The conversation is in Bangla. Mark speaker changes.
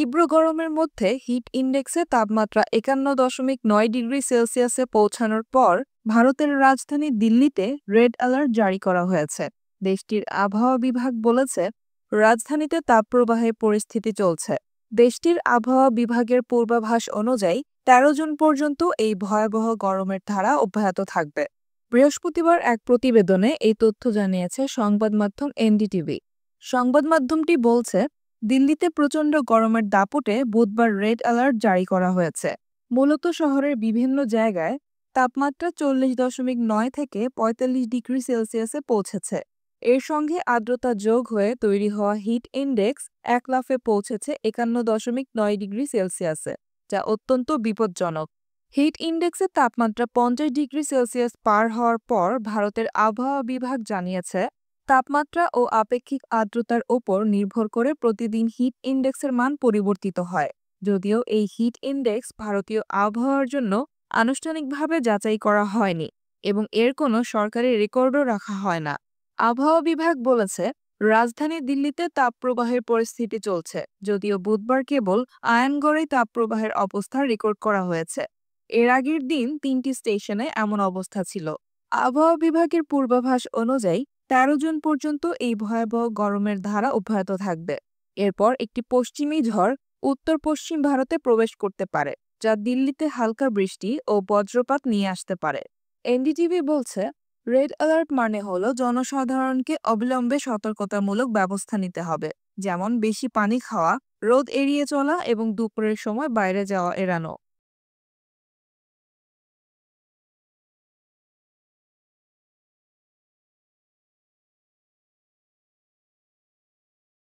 Speaker 1: তীব্র গরমের মধ্যে হিট ইন্ডেক্সে তাপমাত্রা 51.9 ডিগ্রি সেলসিয়াসে পৌঁছানোর পর ভারতের রাজধানী দিল্লিতে রেড অ্যালার্ট জারি করা হয়েছে। দেশটির আবহাওয়া বিভাগ বলেছে, রাজধানীতে তাপপ্রবাহের পরিস্থিতি চলছে। দেশটির আবহাওয়া বিভাগের পূর্বাভাস অনুযায়ী ১৩ জুন পর্যন্ত এই ভয়াবহ গরমের ধারা অব্যাহত থাকবে। বৃহস্পতিবার এক প্রতিবেদনে এই তথ্য জানিয়েছে সংবাদ মাধ্যম এনডিটিভি। সংবাদ মাধ্যমটি বলছে, দিল্লিতে প্রচণ্ড গরমের দাপটে বুধবার রেড অ্যালার্ট জারি করা হয়েছে। মূলত শহরের বিভিন্ন জায়গায় তাপমাত্রা 40.9 থেকে 45 ডিগ্রি সেলসিয়াসে পৌঁছেছে। এর সঙ্গে আর্দ্রতা যোগ হয়ে তৈরি হওয়া হিট ইন্ডেক্স এক লাফে পৌঁছেছে 51.9 ডিগ্রি সেলসিয়াসে, যা অত্যন্ত বিপজ্জনক। হিট ইন্ডেক্সের তাপমাত্রা 50 ডিগ্রি সেলসিয়াস পার হওয়ার পর ভারতের আবহাওয়া বিভাগ জানিয়েছে, তাপমাত্রা ও আপেক্ষিক আর্দ্রতার ওপর নির্ভর করে প্রতিদিন হিট ইন্ডেক্সের মান পরিবর্তিত হয়। যদিও এই হিট ইন্ডেক্স ভারতীয় আবহাওয়ার জন্য আনুষ্ঠানিকভাবে যাচাই করা হয়নি এবং এর কোনো সরকারি রেকর্ডও রাখা হয় না। আবহাওয়া বিভাগ বলেছে, রাজধানী দিল্লিতে তাপপ্রবাহের পরিস্থিতি চলছে, যদিও বুধবার কেবল আয়ানগড়েই তাপপ্রবাহের অবস্থা রেকর্ড করা হয়েছে। এর আগের দিন 3টি স্টেশনে এমন অবস্থা ছিল। আবহাওয়া বিভাগের পূর্বাভাস অনুযায়ী ১৩ জুন পর্যন্ত এই ভয়াবহ গরমের ধারা অব্যাহত থাকবে। এরপর একটি পশ্চিমী ঝড় উত্তর পশ্চিম ভারতে প্রবেশ করতে পারে, যা দিল্লিতে হালকা বৃষ্টি ও বজ্রপাত নিয়ে আসতে পারে। এনডিটিভি বলছে, রেড অ্যালার্ট মানে হলো জনসাধারণকে অবিলম্বে সতর্কতামূলক ব্যবস্থা নিতে হবে, যেমন বেশি পানি খাওয়া, রোদ এড়িয়ে চলা এবং দুপুরের সময় বাইরে যাওয়া এড়ানো।